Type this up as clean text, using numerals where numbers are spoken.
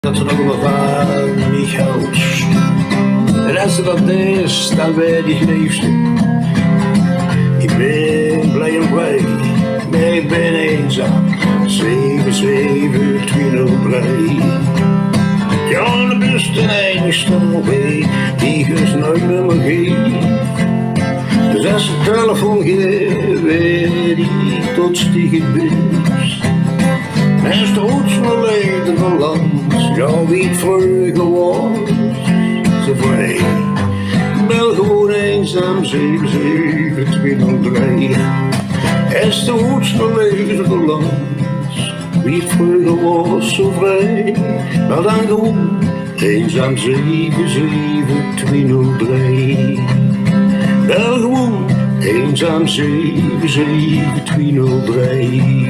Dat er nog maar van niet houdt. En als er dat is, dan weet ik liefste. Ik ben blij en blij, maar ik ben eenzaam. 7, 2003. Ja, de beste enigste nog een, die gus nooit meer me geeft. Dus als de telefoon geeft, weet ik tot stiegen bus. En is de oudste leden land, ja, wie het vroeger was. Ze vrij, bel gewoon eenzaam, 7, 2003. Is de oudste leden land, wie het vroeger was zo vrij. Maar dan gewoon eenzaam, 7, 2003. Bel gewoon eenzaam, 7, 2003.